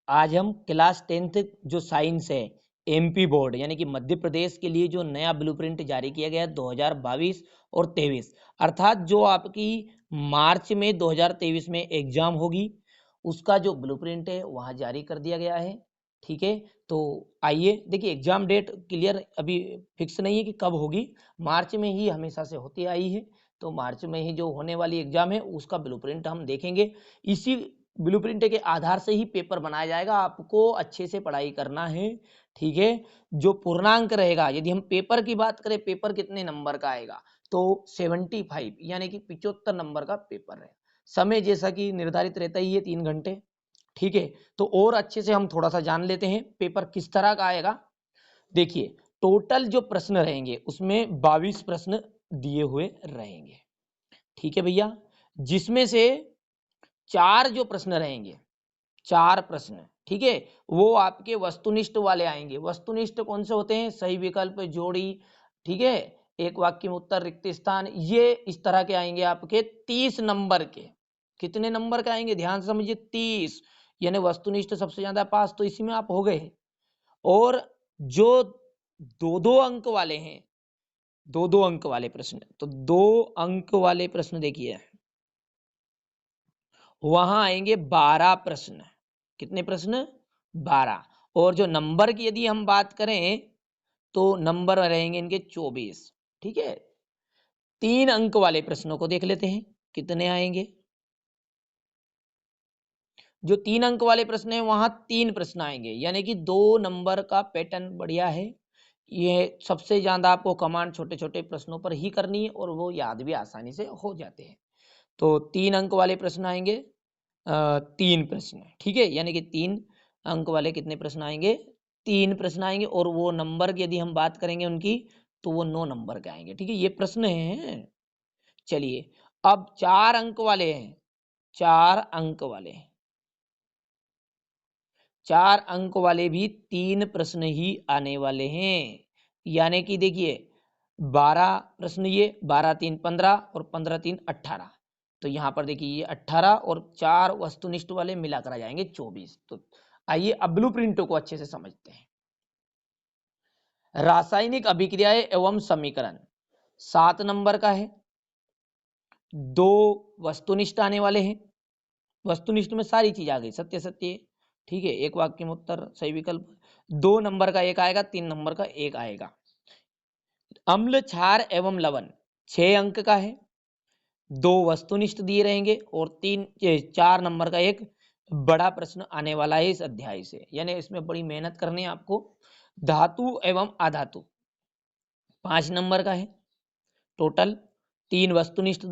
आज हम class 10th जो साइंस है एमपी बोर्ड यानी कि मध्य प्रदेश के लिए जो नया ब्लूप्रिंट जारी किया गया है 2022 और 23, अर्थात जो आपकी मार्च में 2023 में एग्जाम होगी उसका जो ब्लूप्रिंट है वहाँ जारी कर दिया गया है। ठीक है, तो आइए देखिए, एग्जाम डेट क्लियर अभी फिक्स नहीं है कि कब होगी, मार्च में ही हमेशा से होती आई है, तो मार्च में ही जो होने वाली एग्जाम है उसका ब्लूप्रिंट हम देखेंगे। इसी ब्लूप्रिंट के आधार से ही पेपर बनाया जाएगा, आपको अच्छे से पढ़ाई करना है। ठीक है, जो पूर्णांक रहेगा, यदि हम पेपर की बात करें, पेपर कितने नंबर का आएगा तो 75 यानी कि 75 नंबर का पेपर है। समय जैसा कि निर्धारित रहता ही है 3 घंटे। ठीक है, तो और अच्छे से हम थोड़ा सा जान लेते हैं पेपर किस तरह का आएगा। देखिए, टोटल जो प्रश्न रहेंगे उसमें 22 प्रश्न दिए हुए रहेंगे। ठीक है भैया, जिसमें से 4 जो प्रश्न रहेंगे, 4 प्रश्न, ठीक है, वो आपके वस्तुनिष्ठ वाले आएंगे। वस्तुनिष्ठ कौन से होते हैं? सही विकल्प, जोड़ी, ठीक है, एक वाक्य में उत्तर, रिक्त स्थान, ये इस तरह के आएंगे आपके 30 नंबर के। कितने नंबर के आएंगे? ध्यान से समझिए, 30, यानी वस्तुनिष्ठ सबसे ज्यादा पास, तो इसी में आप हो गए। और जो 2-2 अंक वाले हैं, 2-2 अंक वाले प्रश्न, तो 2 अंक वाले प्रश्न देखिए, वहां आएंगे 12 प्रश्न। कितने प्रश्न? 12। और जो नंबर की यदि हम बात करें तो नंबर रहेंगे इनके 24। ठीक है, 3 अंक वाले प्रश्नों को देख लेते हैं कितने आएंगे। जो 3 अंक वाले प्रश्न है वहां 3 प्रश्न आएंगे, यानी कि 2 नंबर का पैटर्न बढ़िया है। ये सबसे ज्यादा आपको कमांड छोटे छोटे प्रश्नों पर ही करनी है और वो याद भी आसानी से हो जाते हैं। तो 3 अंक वाले प्रश्न आएंगे, 3 प्रश्न। ठीक है, यानी कि 3 अंक वाले कितने प्रश्न आएंगे? 3 प्रश्न आएंगे। और वो नंबर की यदि हम बात करेंगे उनकी, तो वो 9 नंबर के आएंगे। ठीक है, ये प्रश्न है। चलिए, अब 4 अंक वाले हैं, 4 अंक वाले, 4 अंक वाले भी 3 प्रश्न ही आने वाले हैं। यानी कि देखिए, 12 प्रश्न, ये 12×3 = 15 और 15×3 = 18। तो यहाँ पर देखिए ये 18 और 4 वस्तुनिष्ठ वाले मिलाकर आ जाएंगे 24। तो आइए अब ब्लू प्रिंट को अच्छे से समझते हैं। रासायनिक अभिक्रियाएं एवं समीकरण 7 नंबर का है। 2 वस्तुनिष्ठ आने वाले हैं। वस्तुनिष्ठ में सारी चीज आ गई, सत्य सत्य, ठीक है, एक वाक्य में उत्तर, सही विकल्प। 2 नंबर का एक आएगा, 3 नंबर का एक आएगा। अम्ल, क्षार एवं लवण 6 अंक का है। 2 वस्तुनिष्ठ दिए रहेंगे और 4 नंबर का एक बड़ा प्रश्न आने वाला है इस अध्याय से, यानी इसमें बड़ी मेहनत करनी है आपको। धातु एवं अधातु 5 नंबर का है। टोटल 3 वस्तुनिष्ठ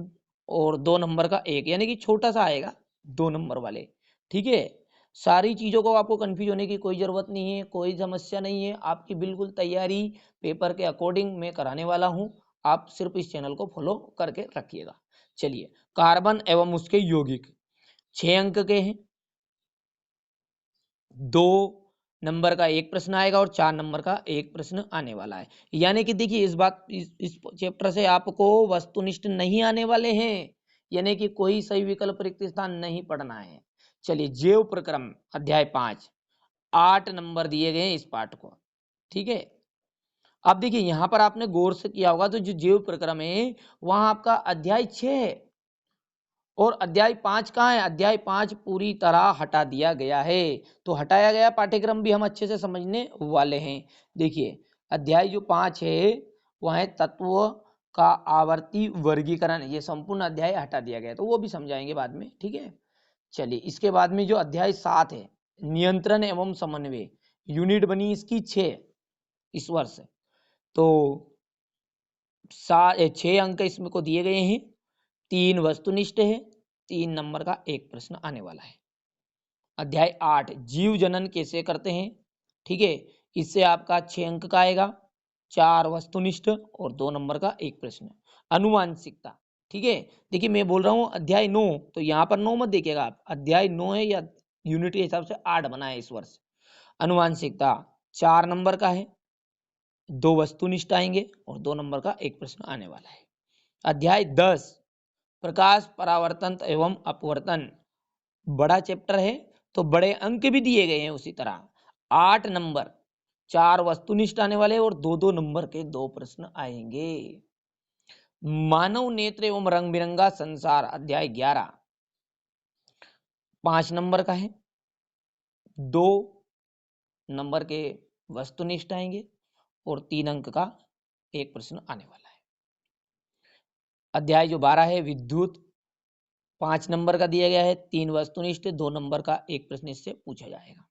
और 2 नंबर का एक, यानी कि छोटा सा आएगा 2 नंबर वाले। ठीक है, सारी चीजों को आपको कंफ्यूज होने की कोई जरूरत नहीं है, कोई समस्या नहीं है, आपकी बिल्कुल तैयारी पेपर के अकॉर्डिंग मैं कराने वाला हूं। आप सिर्फ इस चैनल को फॉलो करके रखिएगा। चलिए, कार्बन एवं उसके यौगिक 6 अंक के हैं। 2 नंबर का एक प्रश्न आएगा और 4 नंबर का एक प्रश्न आने वाला है। यानी कि देखिए, इस चैप्टर से आपको वस्तुनिष्ठ नहीं आने वाले हैं, यानी कि कोई सही विकल्प रिक्त स्थान नहीं पढ़ना है। चलिए, जैव प्रक्रम अध्याय 5, 8 नंबर दिए गए हैं इस पाठ को। ठीक है, अब देखिए यहां पर आपने गौर से किया होगा, तो जो जैव प्रक्रम है वहां आपका अध्याय 6 है और अध्याय 5 कहाँ है? अध्याय 5 पूरी तरह हटा दिया गया है। तो हटाया गया पाठ्यक्रम भी हम अच्छे से समझने वाले हैं। देखिए, अध्याय जो 5 है वह है तत्व का आवर्ती वर्गीकरण, ये संपूर्ण अध्याय हटा दिया गया है, तो वो भी समझाएंगे बाद में। ठीक है, चलिए, इसके बाद में जो अध्याय 7 है, नियंत्रण एवं समन्वय, यूनिट बनी इसकी 6 इस वर्ष। तो 6 अंक इसमें को दिए गए हैं। 3 वस्तुनिष्ठ है, 3 नंबर का एक प्रश्न आने वाला है। अध्याय 8, जीव जनन कैसे करते हैं। ठीक है, इससे आपका 6 अंक का आएगा, 4 वस्तुनिष्ठ और 2 नंबर का एक प्रश्न। अनुवांशिकता, ठीक है, देखिए मैं बोल रहा हूँ अध्याय 9, तो यहाँ पर 9 मत देखिएगा आप, अध्याय 9 है या यूनिट के हिसाब से 8 बना है इस वर्ष। अनुवांशिकता 4 नंबर का है, 2 वस्तुनिष्ठ आएंगे और 2 नंबर का एक प्रश्न आने वाला है। अध्याय 10, प्रकाश परावर्तन एवं अपवर्तन, बड़ा चैप्टर है, तो बड़े अंक भी दिए गए हैं उसी तरह 8 नंबर 4 वस्तुनिष्ठ आने वाले और 2-2 नंबर के 2 प्रश्न आएंगे। मानव नेत्र एवं रंग बिरंगा संसार अध्याय 11 5 नंबर का है, 2 नंबर के वस्तुनिष्ठ आएंगे और 3 अंक का एक प्रश्न आने वाला है। अध्याय जो 12 है विद्युत 5 नंबर का दिया गया है, 3 वस्तुनिष्ठ 2 नंबर का एक प्रश्न इससे पूछा जाएगा।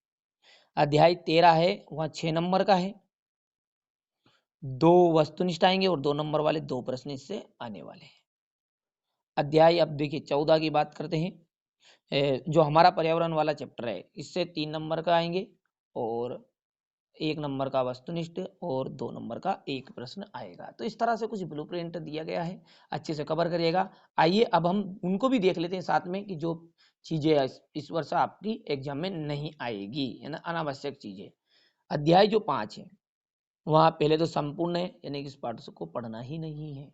अध्याय 13 है वहां 6 नंबर का है, 2 वस्तुनिष्ठ आएंगे और 2 नंबर वाले 2 प्रश्न इससे आने वाले हैं। अध्याय अब देखिए 14 की बात करते हैं, जो हमारा पर्यावरण वाला चैप्टर है इससे 3 नंबर का आएंगे और 1 नंबर का वस्तुनिष्ठ और 2 नंबर का एक प्रश्न आएगा। तो इस तरह से कुछ ब्लूप्रिंट दिया गया है, अच्छे से कवर करिएगा। आइए अब हम उनको भी देख लेते हैं साथ में कि जो चीजें इस वर्ष आपकी एग्जाम में नहीं आएगी, है ना, अनावश्यक चीजें। अध्याय जो 5 है वहां पहले तो संपूर्ण है, यानी कि इस पाठ को पढ़ना ही नहीं है।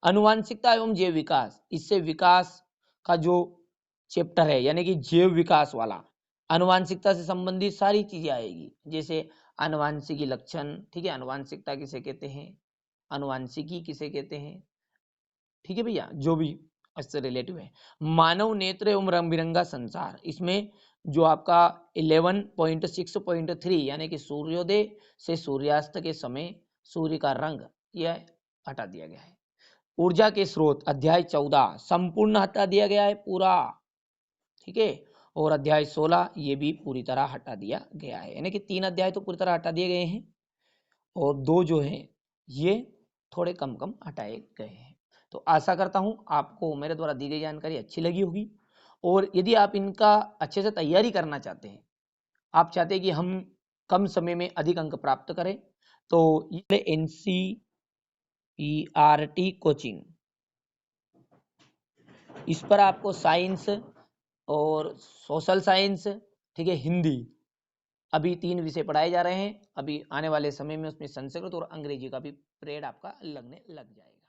अनुवांशिकता एवं जैव विकास, इससे विकास का जो चैप्टर है यानी कि जैव विकास वाला, अनुवांशिकता से संबंधित सारी चीजें आएगी, जैसे अनुवांशिकी लक्षण, ठीक है, अनुवांशिकता किसे कहते हैं, अनुवांशिकी किसे कहते हैं, ठीक है भैया, जो भी इससे रिलेटिव है। मानव नेत्र एवं रंग बिरंगा संसार, इसमें जो आपका 11.6.3 यानी कि सूर्योदय से सूर्यास्त के समय सूर्य का रंग यह हटा दिया गया है। ऊर्जा के स्रोत अध्याय 14 संपूर्ण हटा दिया गया है पूरा, ठीक है, और अध्याय 16 ये भी पूरी तरह हटा दिया गया है, यानी कि 3 अध्याय तो पूरी तरह हटा दिए गए हैं और 2 जो हैं ये थोड़े कम कम हटाए गए हैं। तो आशा करता हूं आपको मेरे द्वारा दी गई जानकारी अच्छी लगी होगी, और यदि आप इनका अच्छे से तैयारी करना चाहते हैं, आप चाहते हैं कि हम कम समय में अधिक अंक प्राप्त करें, तो ये NCERT कोचिंग, इस पर आपको साइंस और सोशल साइंस, ठीक है, हिंदी, अभी 3 विषय पढ़ाए जा रहे हैं। अभी आने वाले समय में उसमें संस्कृत और अंग्रेजी का भी पीरियड आपका लगने लग जाएगा।